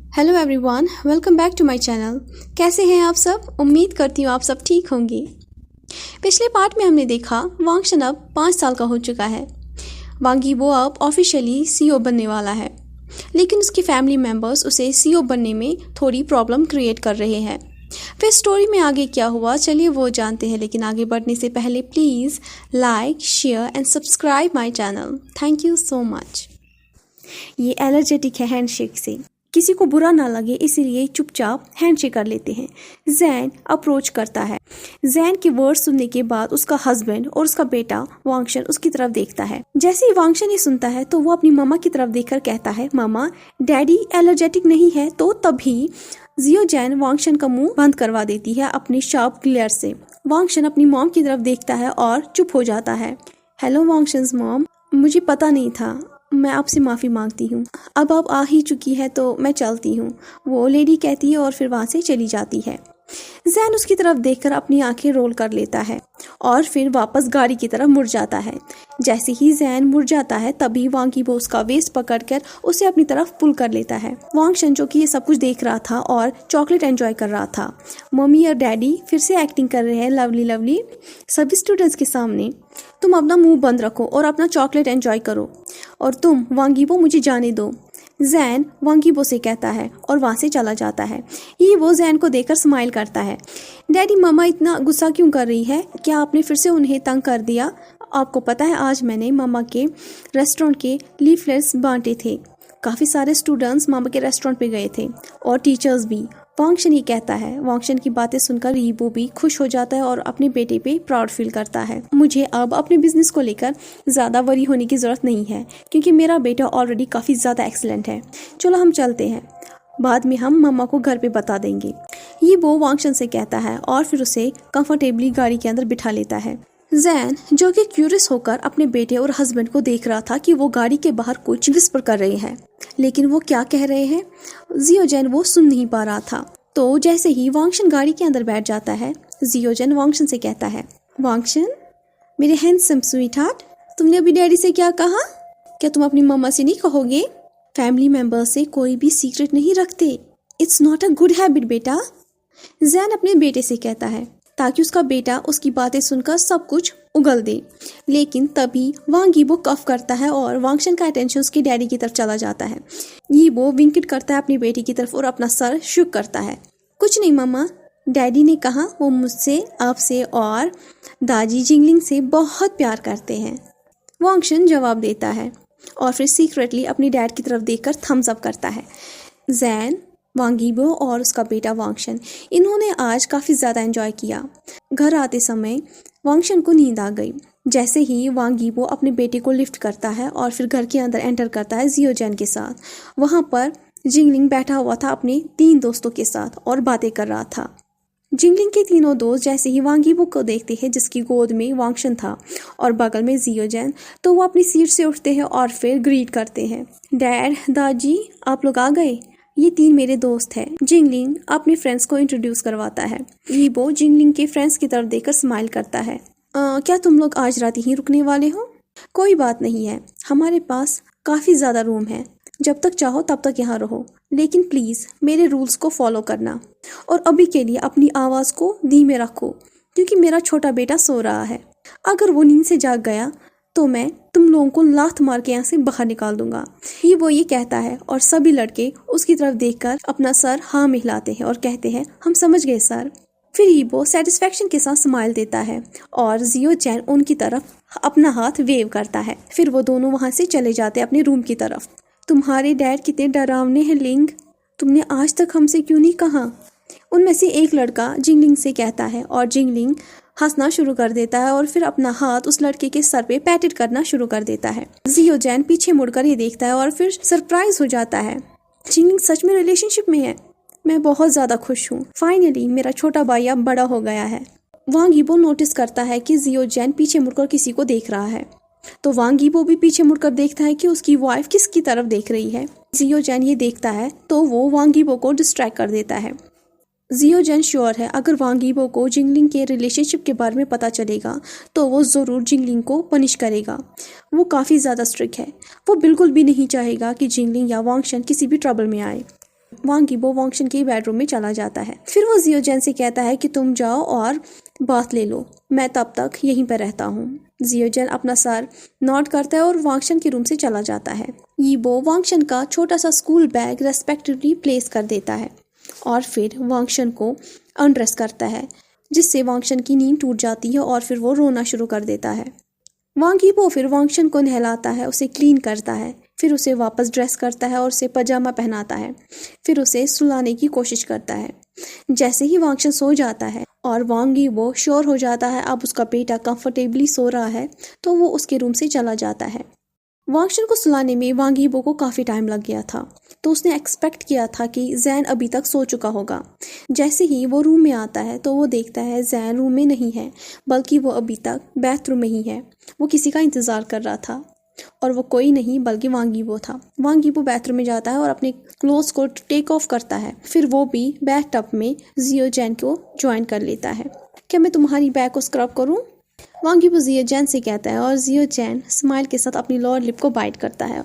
Hello everyone, welcome back to my channel. कैसे हैं आप सब? उम्मीद करती हूँ आप सब ठीक होंगे। पिछले पार्ट में हमने देखा वांगशन अब 5 साल का हो चुका है। वांग यीबो अब ऑफिशियली सीईओ बनने वाला है, लेकिन उसकी फैमिली मेम्बर्स उसे सीईओ बनने में थोड़ी प्रॉब्लम क्रिएट कर रहे हैं। फिर स्टोरी में आगे क्या हुआ, चलिए वो जानते हैं। लेकिन आगे बढ़ने से पहले please like, share and subscribe my channel. Thank you so much. ये एनर्जेटिक है हैंडशेक से, किसी को बुरा ना लगे इसीलिए चुपचाप हैंडशेक कर लेते हैं। जैन अप्रोच करता है। जैन के वर्ड सुनने के बाद उसका हस्बैंड और उसका बेटा वांगशन उसकी तरफ देखता है। जैसे ही वांगशन ये सुनता है तो वो अपनी मामा की तरफ देखकर कहता है, मामा डैडी एलर्जेटिक नहीं है। तो तभी जियो जैन वांगशन का मुंह बंद करवा देती है अपनी शार्प ग्लेयर से। वांगशन अपनी मॉम की तरफ देखता है और चुप हो जाता है। हेलो वांगशंस मॉम, मुझे पता नहीं था, मैं आपसे माफ़ी मांगती हूँ। अब आप आ ही चुकी है तो मैं चलती हूँ, वो लेडी कहती है और फिर वहाँ से चली जाती है। जैन उसकी तरफ देखकर अपनी आंखें रोल कर लेता है और फिर वापस गाड़ी की तरफ मुड़ जाता है। जैसे ही जैन मुड़ जाता है तभी वांग यीबो उसका वेस्ट पकड़कर उसे अपनी तरफ पुल कर लेता है। वांगशन जो कि ये सब कुछ देख रहा था और चॉकलेट एंजॉय कर रहा था। मम्मी और डैडी फिर से एक्टिंग कर रहे हैं लवली लवली सभी स्टूडेंट्स के सामने। तुम अपना मुंह बंद रखो और अपना चॉकलेट एंजॉय करो, और तुम वांग यीबो मुझे जाने दो, जैन वांग यीबो से कहता है और वहाँ से चला जाता है। यीबो जैन को देखकर स्माइल करता है। डैडी मम्मा इतना गुस्सा क्यों कर रही है? क्या आपने फिर से उन्हें तंग कर दिया? आपको पता है आज मैंने मामा के रेस्टोरेंट के लीफलेट्स बांटे थे। काफ़ी सारे स्टूडेंट्स मामा के रेस्टोरेंट पे गए थे और टीचर्स भी। वांगशन ही कहता है। वांगशन की बातें सुनकर यीबो भी खुश हो जाता है और अपने बेटे पे प्राउड फील करता है। मुझे अब अपने बिजनेस को लेकर ज़्यादा वरी होने की ज़रूरत नहीं है क्योंकि मेरा बेटा ऑलरेडी काफ़ी ज़्यादा एक्सीलेंट है। चलो हम चलते हैं, बाद में हम मम्मा को घर पे बता देंगे। यीबो वांगशन से कहता है और फिर उसे कंफर्टेबली गाड़ी के अंदर बिठा लेता है। जैन जो कि क्यूरियस होकर अपने बेटे और हस्बैंड को देख रहा था कि वो गाड़ी के बाहर कुछ विस्पर कर रहे हैं, लेकिन वो क्या कह रहे हैं जियो जैन वो सुन नहीं पा रहा था। तो जैसे ही वांगशन गाड़ी के अंदर बैठ जाता है, जियो जैन वांगशन से कहता है, वांगशन मेरे हैंडसम स्वीटहार्ट, तुमने अभी डैडी से क्या कहा? क्या तुम अपनी मम्मा से नहीं कहोगे? फैमिली मेंबर से कोई भी सीक्रेट नहीं रखते, it's not a good habit बेटा। जैन अपने बेटे से कहता है ताकि उसका बेटा उसकी बातें सुनकर सब कुछ उगल दे। लेकिन तभी वांग यीबो कफ करता है और वांगशन का अटेंशन उसके डैडी की तरफ चला जाता है। यीबो विंकेट करता है अपनी बेटी की तरफ और अपना सर शुक करता है। कुछ नहीं मम्मा, डैडी ने कहा वो मुझसे, आपसे और दादी जिंगलिंग से बहुत प्यार करते हैं। वांगशन जवाब देता है और फिर सीक्रेटली अपनी डैड की तरफ देखकर थम्स अप करता है। जैन, वांग यीबो और उसका बेटा वांगशन इन्होंने आज काफ़ी ज़्यादा एंजॉय किया। घर आते समय वांगशन को नींद आ गई। जैसे ही वांग यीबो अपने बेटे को लिफ्ट करता है और फिर घर के अंदर एंटर करता है जियो जैन के साथ। वहाँ पर जिंगलिंग बैठा हुआ था अपने 3 दोस्तों के साथ और बातें कर रहा था। जिंगलिंग के तीनों दोस्त जैसे ही वांग यीबो को देखते हैं जिसकी गोद में वांगशन था और बगल में जियो जैन, तो वो अपनी सीट से उठते हैं और फिर ग्रीट करते हैं, डैड, दादी आप लोग आ गए, ये 3 मेरे दोस्त हैं। जिंगलिंग अपने फ्रेंड्स को इंट्रोड्यूस करवाता है। यीबो जिंगलिंग के फ्रेंड्स की तरफ देखकर स्माइल करता है। क्या तुम लोग आज रात यहीं रुकने वाले हो? कोई बात नहीं है, हमारे पास काफ़ी ज़्यादा रूम है, जब तक चाहो तब तक यहाँ रहो, लेकिन प्लीज़ मेरे रूल्स को फॉलो करना और अभी के लिए अपनी आवाज़ को धीमे रखो क्योंकि मेरा छोटा बेटा सो रहा है। अगर वो नींद से जाग गया तो मैं तुम लोगों को लात मार के यहाँ से बाहर निकाल दूंगा। वो ये कहता है और सभी लड़के उसकी तरफ देखकर अपना सर हाँ में हिलाते हैं और कहते हैं हम समझ गए सर। फिर यीबो सेटिस्फेक्शन के साथ स्माइल देता है और जियो जैन उनकी तरफ अपना हाथ वेव करता है। फिर वो दोनों वहाँ से चले जाते हैं अपने रूम की तरफ। तुम्हारे डैड कितने डरावने हैं लिंग, तुमने आज तक हमसे क्यों नहीं कहा? उनमें से एक लड़का जिंगलिंग से कहता है और जिंगलिंग हंसना शुरू कर देता है और फिर अपना हाथ उस लड़के के सर पे पैटेट करना शुरू कर देता है। जियो जैन पीछे मुड़कर ये देखता है और फिर सरप्राइज हो जाता है, जिंगलिंग सच में रिलेशनशिप में है। मैं बहुत ज़्यादा खुश हूँ, फाइनली मेरा छोटा भाई अब बड़ा हो गया है। वांग यीबो नोटिस करता है कि जियो जैन पीछे मुड़कर किसी को देख रहा है, तो वांग यीबो भी पीछे मुड़कर देखता है कि उसकी वाइफ किसकी तरफ देख रही है। जियो जैन ये देखता है तो वो वांग यीबो को डिस्ट्रैक्ट कर देता है। जियो जैन श्योर है अगर वांग यीबो को जिंगलिंग के रिलेशनशिप के बारे में पता चलेगा तो वो ज़रूर जिंगलिंग को पनिश करेगा। वो काफ़ी ज़्यादा स्ट्रिक्ट है, वो बिल्कुल भी नहीं चाहेगा कि जिंगलिंग या वांगशन किसी भी ट्रबल में आए। वांग यीबो वांगशन के बेडरूम में चला जाता है। फिर वो जियो जेन से कहता है कि तुम जाओ और बात ले लो, मैं तब तक यहीं पर रहता हूँ। जियो जेन अपना सर नॉड करता है और वांगशन के रूम से चला जाता है। यीबो वांगशन का छोटा सा स्कूल बैग रेस्पेक्टिवली प्लेस कर देता है और फिर वांगशन को अनड्रेस करता है, जिससे वांगशन की नींद टूट जाती है और फिर वो रोना शुरू कर देता है। वांग यीबो फिर वांगशन को नहलाता है, उसे क्लीन करता है, फिर उसे वापस ड्रेस करता है और उसे पजामा पहनाता है, फिर उसे सुलाने की कोशिश करता है। जैसे ही वांगशन सो जाता है और वांग यीबो श्योर हो जाता है अब उसका बेटा कंफर्टेबली सो रहा है, तो वो उसके रूम से चला जाता है। वांगशन को सुलाने में वांग यीबो को काफ़ी टाइम लग गया था, तो उसने एक्सपेक्ट किया था कि जैन अभी तक सो चुका होगा। जैसे ही वो रूम में आता है तो वो देखता है जैन रूम में नहीं है, बल्कि वो अभी तक बाथरूम में ही है। वो किसी का इंतज़ार कर रहा था और वो कोई नहीं बल्कि वांग यीबो था। वांग यीबो बाथरूम में जाता है और अपने क्लोथ्स को टेक ऑफ करता है। फिर वो भी बैथ टब में जियो जेन को ज्वाइन कर लेता है। क्या मैं तुम्हारी बैक को स्क्रब करूं? वांग यीबो जियो जेन से कहता है और जियो जेन स्माइल के साथ अपनी लोअर लिप को बाइट करता है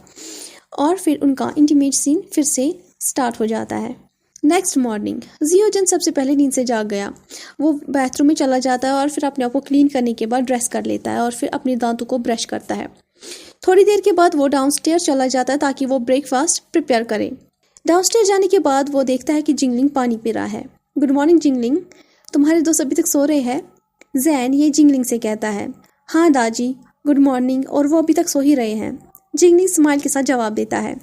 और फिर उनका इंटीमेट सीन फिर से स्टार्ट हो जाता है। नेक्स्ट मॉर्निंग जियो जेन सबसे पहले नींद से जाग गया। वो बाथरूम में चला जाता है और फिर अपने आप को क्लीन करने के बाद ड्रेस कर लेता है और फिर अपने दांतों को ब्रश करता है। थोड़ी देर के बाद वो डाउनस्टेयर चला जाता है ताकि वो ब्रेकफास्ट प्रिपेयर करे। डाउनस्टेयर जाने के बाद वो देखता है कि जिंगलिंग पानी पी रहा है। गुड मॉर्निंग जिंगलिंग, तुम्हारे दोस्त अभी तक सो रहे हैं? जैन ये जिंगलिंग से कहता है। हाँ दाजी, गुड मॉर्निंग, और वो अभी तक सो ही रहे हैं। जिंगलिंग स्माइल के साथ जवाब देता है।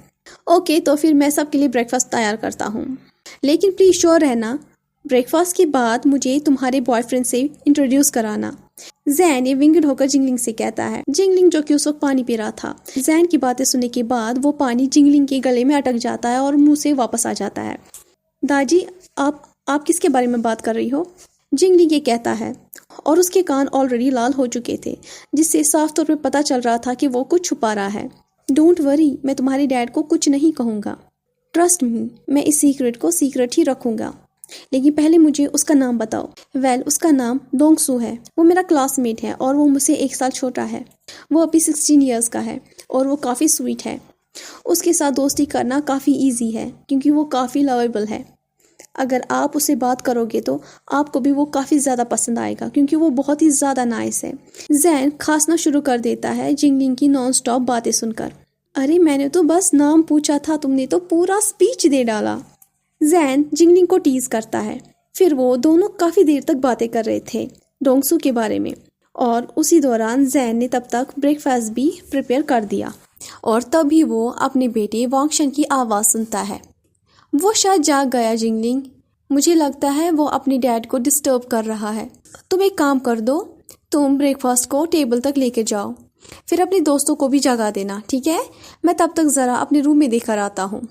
ओके, तो फिर मैं सबके लिए ब्रेकफास्ट तैयार करता हूँ, लेकिन प्लीज़ श्योर रहना ब्रेकफास्ट के बाद मुझे तुम्हारे बॉयफ्रेंड से इंट्रोड्यूस कराना। जैन ये विंगड होकर जिंगलिंग से कहता है। जिंगलिंग जो कि उस वक्त पानी पी रहा था, जैन की बातें सुनने के बाद वो पानी जिंगलिंग के गले में अटक जाता है और मुंह से वापस आ जाता है। दादी, आप किसके बारे में बात कर रही हो? जिंगलिंग ये कहता है और उसके कान ऑलरेडी लाल हो चुके थे, जिससे साफ तौर पे पता चल रहा था कि वो कुछ छुपा रहा है। डोंट वरी, मैं तुम्हारे डैड को कुछ नहीं कहूँगा। ट्रस्ट मी, मैं इस सीक्रेट को सीक्रेट ही रखूँगा, लेकिन पहले मुझे उसका नाम बताओ। वेल, उसका नाम डोंगसू है। वो मेरा क्लासमेट है और वो मुझसे 1 साल छोटा है। वो अभी 16 ईयर्स का है और वो काफ़ी स्वीट है। उसके साथ दोस्ती करना काफ़ी ईजी है क्योंकि वो काफ़ी लवेबल है। अगर आप उससे बात करोगे तो आपको भी वो काफ़ी ज़्यादा पसंद आएगा क्योंकि वो बहुत ही ज़्यादा नाइस है। जैन खांसना शुरू कर देता है जिंगलिंग की नॉन स्टॉप बातें सुनकर। अरे मैंने तो बस नाम पूछा था, तुमने तो पूरा स्पीच दे डाला। जैन जिंगलिंग को टीज करता है। फिर वो दोनों काफ़ी देर तक बातें कर रहे थे डोंगसू के बारे में और उसी दौरान जैन ने तब तक ब्रेकफास्ट भी प्रिपेयर कर दिया और तभी वो अपने बेटे वांगशन की आवाज़ सुनता है। वो शायद जाग गया जिंगलिंग, मुझे लगता है वो अपने डैड को डिस्टर्ब कर रहा है। तुम एक काम कर दो, तुम ब्रेकफास्ट को टेबल तक लेके जाओ, फिर अपने दोस्तों को भी जगा देना, ठीक है? मैं तब तक ज़रा अपने रूम में देखकर आता हूँ।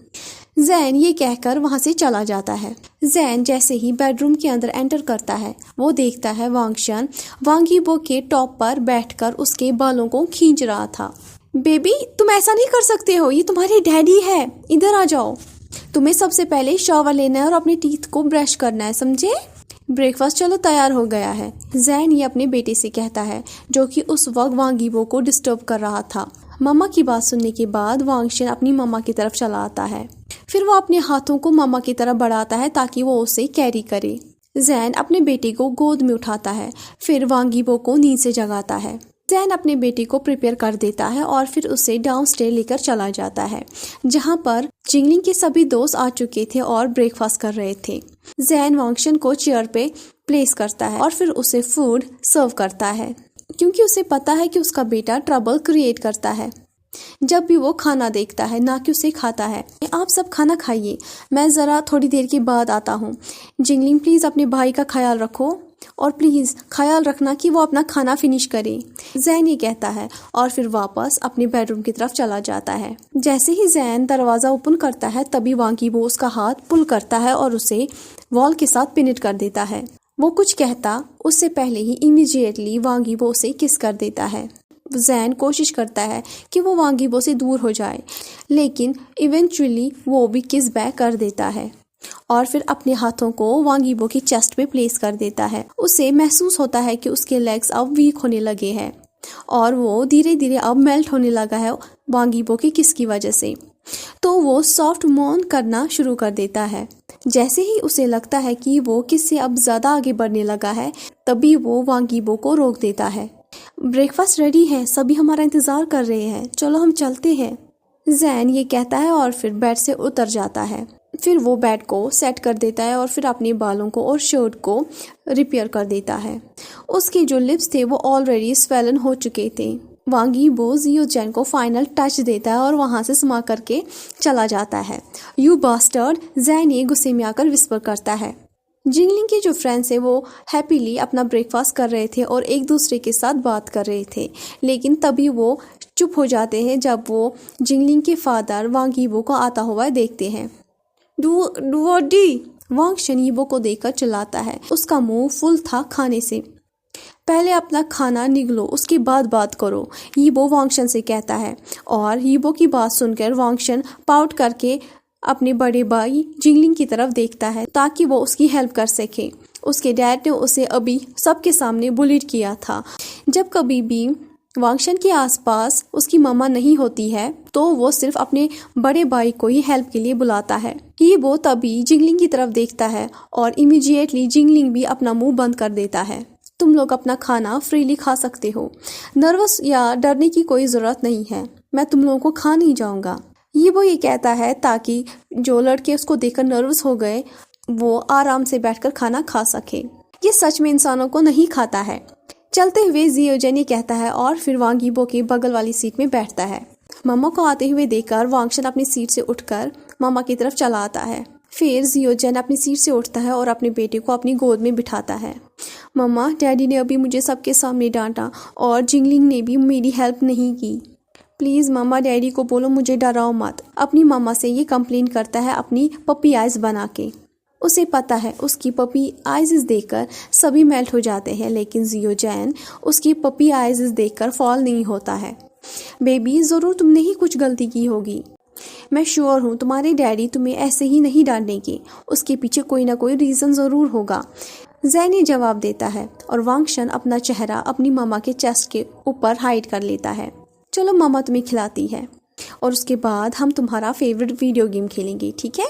जैन ये कहकर वहाँ से चला जाता है। जैन जैसे ही बेडरूम के अंदर एंटर करता है, वो देखता है वांगशन वांग यीबो के टॉप पर बैठकर उसके बालों को खींच रहा था। बेबी, तुम ऐसा नहीं कर सकते हो, ये तुम्हारे डैडी है, इधर आ जाओ। तुम्हें सबसे पहले शावर लेना है और अपने टीथ को ब्रश करना है, समझे? ब्रेकफास्ट चलो तैयार हो गया है, जैन ये अपने बेटे से कहता है, जो कि उस वक्त वांग यीबो को डिस्टर्ब कर रहा था। मम्मा की बात सुनने के बाद वांगशन अपनी मम्मा की तरफ चला आता है। फिर वो अपने हाथों को मम्मा की तरफ बढ़ाता है ताकि वो उसे कैरी करे। जैन अपने बेटे को गोद में उठाता है, फिर वांग यीबो को नींद से जगाता है। जैन अपने बेटे को प्रिपेयर कर देता है और फिर उसे डाउनस्टेयर लेकर चला जाता है, जहां पर जिंगलिंग के सभी दोस्त आ चुके थे और ब्रेकफास्ट कर रहे थे। जैन वांगशन को चेयर पे प्लेस करता है और फिर उसे फूड सर्व करता है, क्योंकि उसे पता है कि उसका बेटा ट्रबल क्रिएट करता है जब भी वो खाना देखता है, ना कि उसे खाता है। आप सब खाना खाइए, मैं ज़रा थोड़ी देर के बाद आता हूँ। जिंगलिंग प्लीज़ अपने भाई का ख्याल रखो और प्लीज़ ख्याल रखना कि वो अपना खाना फिनिश करे। जैन ये कहता है और फिर वापस अपने बेडरूम की तरफ चला जाता है। जैसे ही जैन दरवाज़ा ओपन करता है तभी वांग यीबो उसका हाथ पुल करता है और उसे वॉल के साथ पिन कर देता है। वो कुछ कहता उससे पहले ही इमीडिएटली वांग यीबो उसे किस कर देता है। जैन कोशिश करता है कि वो वांग यीबो से दूर हो जाए, लेकिन इवेंचुअली वो भी किस बैक कर देता है और फिर अपने हाथों को वांग यीबो की चेस्ट पे प्लेस कर देता है। उसे महसूस होता है कि उसके लेग्स अब वीक होने लगे हैं और वो धीरे धीरे अब मेल्ट होने लगा है वांग यीबो की किस की वजह से। तो वो सॉफ्ट मौन करना शुरू कर देता है। जैसे ही उसे लगता है कि वो किससे अब ज़्यादा आगे बढ़ने लगा है, तभी वो वांग यीबो को रोक देता है। ब्रेकफास्ट रेडी है, सभी हमारा इंतज़ार कर रहे हैं, चलो हम चलते हैं। जैन ये कहता है और फिर बेड से उतर जाता है। फिर वो बेड को सेट कर देता है और फिर अपने बालों को और शर्ट को रिपेयर कर देता है। उसके जो लिप्स थे वो ऑलरेडी स्वेलन हो चुके थे। वांग यीबो जियो चैन को फाइनल टच देता है और वहां से स्मा करके चला जाता है। यू बास्टर्ड, जैन ये गुस्से में आकर विस्पर करता है। जिंगलिंग के जो फ्रेंड्स है वो हैप्पीली अपना ब्रेकफास्ट कर रहे थे और एक दूसरे के साथ बात कर रहे थे, लेकिन तभी वो चुप हो जाते हैं जब वो जिंगलिंग के फादर वांग यीबो को आता हुआ देखते हैं। डुओडी, वांग शन यीबो को देखकर चिल्लाता है। उसका मुंह फुल था खाने से। पहले अपना खाना निगलो, उसके बाद बात करो, यीबो वांगशन से कहता है। और यीबो की बात सुनकर वांगशन पाउट करके अपने बड़े भाई जिंगलिंग की तरफ देखता है ताकि वो उसकी हेल्प कर सके। उसके डैड ने उसे अभी सबके सामने बुलिड किया था। जब कभी भी वांगशन के आसपास उसकी मम्मा नहीं होती है तो वो सिर्फ अपने बड़े भाई को ही हेल्प के लिए बुलाता है। यीबो तभी जिंगलिंग की तरफ देखता है और इमीडिएटली जिंगलिंग भी अपना मुंह बंद कर देता है। तुम लोग अपना खाना फ्रीली खा सकते हो, नर्वस या डरने की कोई ज़रूरत नहीं है, मैं तुम लोगों को खा नहीं जाऊंगा। यीबो ये कहता है ताकि जो लड़के उसको देखकर नर्वस हो गए वो आराम से बैठकर खाना खा सके। ये सच में इंसानों को नहीं खाता है। चलते हुए जियोजन ये कहता है और फिर वांग यीबो के बगल वाली सीट में बैठता है। मम्मा को आते हुए देखकर वांगशन अपनी सीट से उठकर मम्मा की तरफ चला आता है। फिर जियोजन अपनी सीट से उठता है और अपने बेटे को अपनी गोद में बिठाता है। मम्मा, डैडी ने अभी मुझे सबके सामने डांटा और जिंगलिंग ने भी मेरी हेल्प नहीं की। प्लीज़ मम्मा, डैडी को बोलो मुझे डराओ मत। अपनी मम्मा से ये कंप्लेन करता है अपनी पपी आइज़ बना के। उसे पता है उसकी पपी आइज़ देखकर सभी मेल्ट हो जाते हैं, लेकिन जियोजन उसकी पपी आइज़ देखकर फॉल नहीं होता है। बेबी, ज़रूर तुमने ही कुछ गलती की होगी। मैं श्योर हूँ तुम्हारे डैडी तुम्हें ऐसे ही नहीं डांटेंगे, उसके पीछे कोई ना कोई रीज़न ज़रूर होगा। जैन ये जवाब देता है और वांगशन अपना चेहरा अपनी मामा के चेस्ट के ऊपर हाइड कर लेता है। चलो मामा तुम्हें खिलाती है और उसके बाद हम तुम्हारा फेवरेट वीडियो गेम खेलेंगे, ठीक है?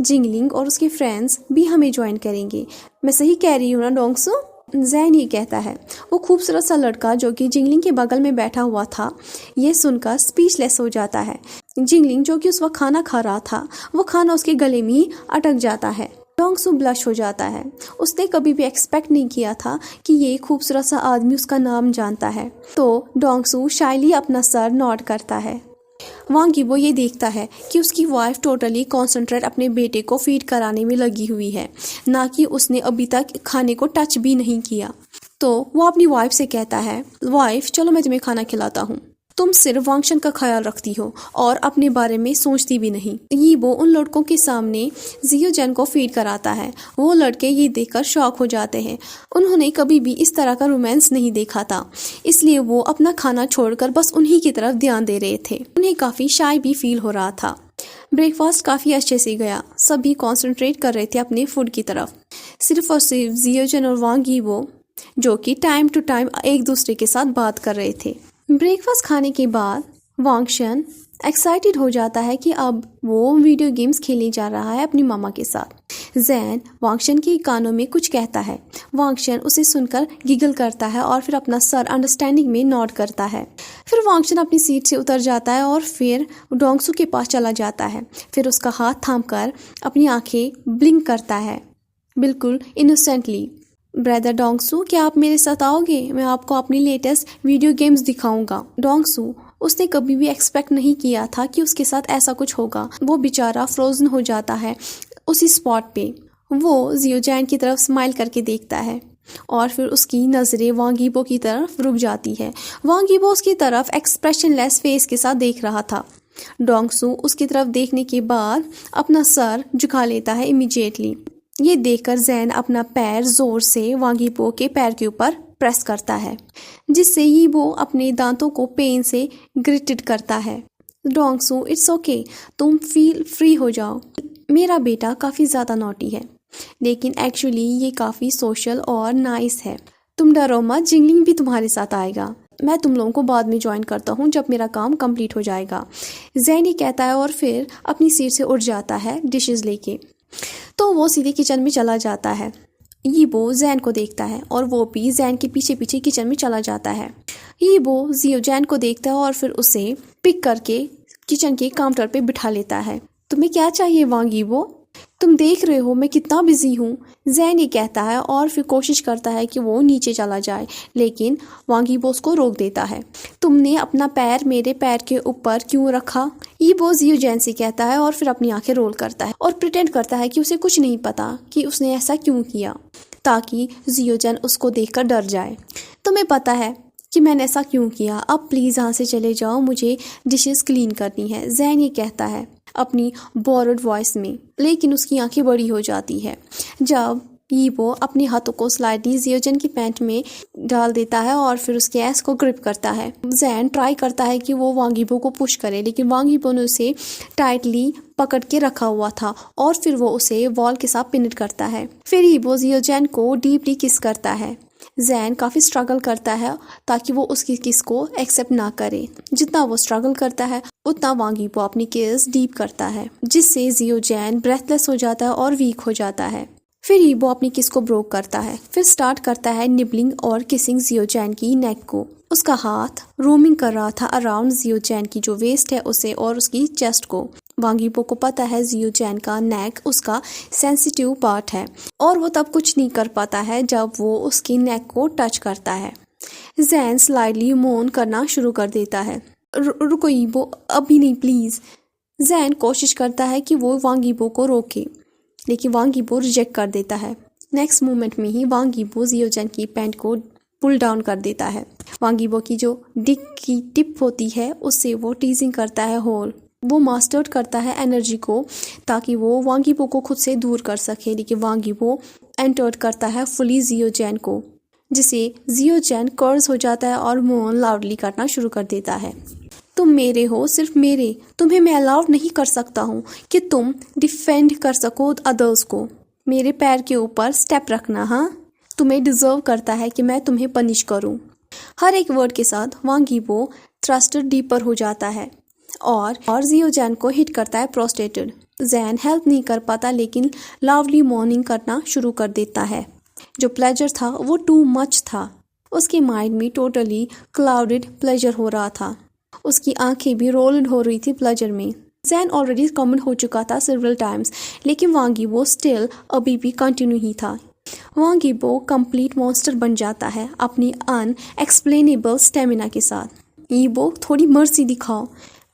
जिंगलिंग और उसके फ्रेंड्स भी हमें ज्वाइन करेंगे। मैं सही कह रही हूँ ना डोंगसू? जैन ये कहता है। वो खूबसूरत सा लड़का जो कि जिंगलिंग के बगल में बैठा हुआ था ये सुनकर स्पीचलेस हो जाता है। जिंगलिंग जो कि उस वक्त खाना खा रहा था वो खाना उसके गले में ही अटक जाता है। डोंगसू ब्लश हो जाता है। उसने कभी भी एक्सपेक्ट नहीं किया था कि ये खूबसूरत सा आदमी उसका नाम जानता है। तो डोंगसू शाइली अपना सर नॉड करता है। वांग यीबो ये देखता है कि उसकी वाइफ टोटली कॉन्सेंट्रेट अपने बेटे को फीड कराने में लगी हुई है, ना कि उसने अभी तक खाने को टच भी नहीं किया। तो वो अपनी वाइफ से कहता है, वाइफ चलो मैं तुम्हें खाना खिलाता हूँ। तुम सिर्फ वांगशन का ख्याल रखती हो और अपने बारे में सोचती भी नहीं। यीबो उन लड़कों के सामने जियोजन को फीड कराता है। वो लड़के ये देखकर शॉक हो जाते हैं। उन्होंने कभी भी इस तरह का रोमांस नहीं देखा था, इसलिए वो अपना खाना छोड़कर बस उन्हीं की तरफ ध्यान दे रहे थे। उन्हें काफ़ी शाय भी फील हो रहा था। ब्रेकफास्ट काफ़ी अच्छे से गया। सभी कॉन्सेंट्रेट कर रहे थे अपने फूड की तरफ। सिर्फ और सिर्फ जियोजन और वांग यीबो जो कि टाइम टू टाइम एक दूसरे के साथ बात कर रहे थे। ब्रेकफास्ट खाने के बाद वांगशन एक्साइटेड हो जाता है कि अब वो वीडियो गेम्स खेलने जा रहा है अपनी मामा के साथ। जैन वांगशन के कानों में कुछ कहता है। वांगशन उसे सुनकर गिगल करता है और फिर अपना सर अंडरस्टैंडिंग में नॉड करता है। फिर वांगशन अपनी सीट से उतर जाता है और फिर डोंगसू के पास चला जाता है। फिर उसका हाथ थामकर अपनी आंखें ब्लिंक करता है, बिल्कुल इनोसेंटली। ब्रदर डोंगसू, क्या आप मेरे साथ आओगे? मैं आपको अपनी लेटेस्ट वीडियो गेम्स दिखाऊंगा। डोंगसू उसने कभी भी एक्सपेक्ट नहीं किया था कि उसके साथ ऐसा कुछ होगा। वो बेचारा फ्रोजन हो जाता है उसी स्पॉट पे। वो जियोजन की तरफ स्माइल करके देखता है और फिर उसकी नज़रें वांग यीबो की तरफ रुक जाती है। वांग यीबो उसकी तरफ एक्सप्रेशनलेस फेस के साथ देख रहा था। डोंगसू उसकी तरफ देखने के बाद अपना सर झुका लेता है इमीडिएटली। ये देखकर जैन अपना पैर जोर से वांग यीबो के पैर के ऊपर प्रेस करता है, जिससे यीबो अपने दांतों को पेन से ग्रिटेड करता है। डोंगसू, इट्स ओके, तुम फील फ्री हो जाओ। मेरा बेटा काफ़ी ज़्यादा नॉटी है, लेकिन एक्चुअली ये काफ़ी सोशल और नाइस है। तुम डरो मत, जिंगलिंग भी तुम्हारे साथ आएगा। मैं तुम लोगों को बाद में ज्वाइन करता हूँ जब मेरा काम कंप्लीट हो जाएगा। जैन ये कहता है और फिर अपनी सीट से उठ जाता है डिशेस लेके। तो वो सीधे किचन में चला जाता है। यीबो जैन को देखता है और वो भी जैन के पीछे पीछे किचन में चला जाता है। यीबो जियो जैन को देखता है और फिर उसे पिक करके किचन के काउंटर पे बिठा लेता है। तुम्हें क्या चाहिए वांग यीबो? तुम देख रहे हो मैं कितना बिजी हूँ, जैन ये कहता है और फिर कोशिश करता है कि वो नीचे चला जाए, लेकिन वांग यीबो उसको रोक देता है। तुमने अपना पैर मेरे पैर के ऊपर क्यों रखा? यीबो जियो जैन से कहता है और फिर अपनी आंखें रोल करता है और प्रिटेंड करता है कि उसे कुछ नहीं पता कि उसने ऐसा क्यों किया, ताकि जियो जैन उसको देखकर डर जाए। तुम्हें पता है कि मैंने ऐसा क्यों किया, अब प्लीज़ यहाँ से चले जाओ, मुझे डिशेस क्लीन करनी है, जैन ये कहता है अपनी बोरोड वॉइस में। लेकिन उसकी आंखें बड़ी हो जाती है जब यीबो अपने हाथों को स्लाइडली जियोजन की पैंट में डाल देता है और फिर उसके एस को ग्रिप करता है। जैन ट्राई करता है कि वो वांग यीबो को पुश करे, लेकिन वांग यीबो ने उसे टाइटली पकड़ के रखा हुआ था और फिर वो उसे वॉल के साथ पिन करता है। फिर यीबो जियोजन को डीपली किस करता है। जैन काफ़ी स्ट्रगल करता है ताकि वो उसकी किस को एक्सेप्ट ना करे। जितना वो स्ट्रगल करता है उतना वांग यीबो अपनी किस डीप करता है, जिससे जियो जैन ब्रेथलेस हो जाता है और वीक हो जाता है। फिर यीबो अपनी किस को ब्रोक करता है, फिर स्टार्ट करता है निबलिंग और किसिंग जियो जैन की नेक को। उसका हाथ रोमिंग कर रहा था अराउंड जियो जैन की जो वेस्ट है उसे और उसकी चेस्ट को। वांग यीबो को पता है जियो जैन का नेक उसका सेंसिटिव पार्ट है और वो तब कुछ नहीं कर पाता है जब वो उसकी नेक को टच करता है। जैन स्लाइडली मोन करना शुरू कर देता है। रुको यीबो, अभी नहीं प्लीज़। जैन कोशिश करता है कि वो वांग यीबो को रोके, लेकिन वांग यीबो रिजेक्ट कर देता है। नेक्स्ट मोमेंट में ही वांग यीबो जियो जैन की पैंट को पुल डाउन कर देता है। वांग यीबो की जो डिक की टिप होती है उससे वो टीजिंग करता है होल। वो मास्टर्ड करता है एनर्जी को ताकि वो वांग यीबो को खुद से दूर कर सके, लेकिन वांग यीबो एंटर्ड करता है फुली जियो जैन को, जिसे जियो जैन कर्ज हो जाता है और मोन लाउडली करना शुरू कर देता है। तुम मेरे हो, सिर्फ मेरे, तुम्हें मैं अलाउड नहीं कर सकता हूँ कि तुम डिफेंड कर सको अदर्स को। मेरे पैर के ऊपर स्टेप रखना, हाँ? तुम्हें डिजर्व करता है कि मैं तुम्हें पनिश करूँ। हर एक वर्ड के साथ वांग यीबो थ्रस्टेड डीपर हो जाता है और जियो जैन को हिट करता है प्रोस्टेटेड। जैन हेल्प नहीं कर पाता लेकिन लाउडली मॉर्निंग करना शुरू कर देता है। जो प्लेजर था वो टू मच था। उसके माइंड में टोटली क्लाउडेड प्लेजर हो रहा था। उसकी आंखें भी रोल्ड हो रही थी प्लेजर में। जैन ऑलरेडी कॉमन हो चुका था सेवरल टाइम्स, लेकिन वांग यीबो स्टिल अभी भी कंटिन्यू ही था। वांग यीबो कंप्लीट मॉन्स्टर बन जाता है अपनी अनएक्सप्लेनेबल स्टेमिना के साथ। यीबो, थोड़ी मर्सी दिखाओ,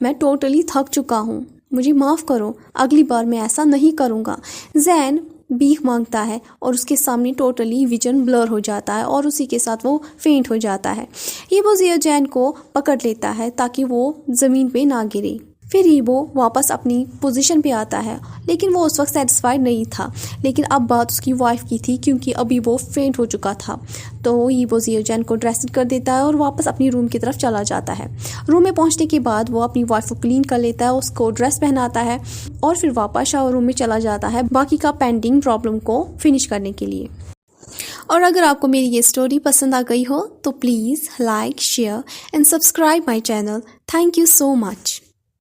मैं टोटली थक चुका हूँ, मुझे माफ़ करो, अगली बार मैं ऐसा नहीं करूँगा। जैन भीख मांगता है और उसके सामने टोटली विजन ब्लर हो जाता है और उसी के साथ वो फेंट हो जाता है। यीबो जियो जैन को पकड़ लेता है ताकि वो ज़मीन पे ना गिरे। फिर यीबो वापस अपनी पोजीशन पे आता है, लेकिन वो उस वक्त सेटिस्फाइड नहीं था। लेकिन अब बात उसकी वाइफ की थी क्योंकि अभी वो फेंट हो चुका था। तो यीबो जियो जैन को ड्रेस कर देता है और वापस अपनी रूम की तरफ चला जाता है। रूम में पहुंचने के बाद वो अपनी वाइफ को क्लीन कर लेता है, उसको ड्रेस पहनाता है और फिर वापस शावर रूम में चला जाता है बाकी का पेंडिंग प्रॉब्लम को फिनिश करने के लिए। और अगर आपको मेरी ये स्टोरी पसंद आ गई हो तो please like, share and subscribe my channel. Thank you so much.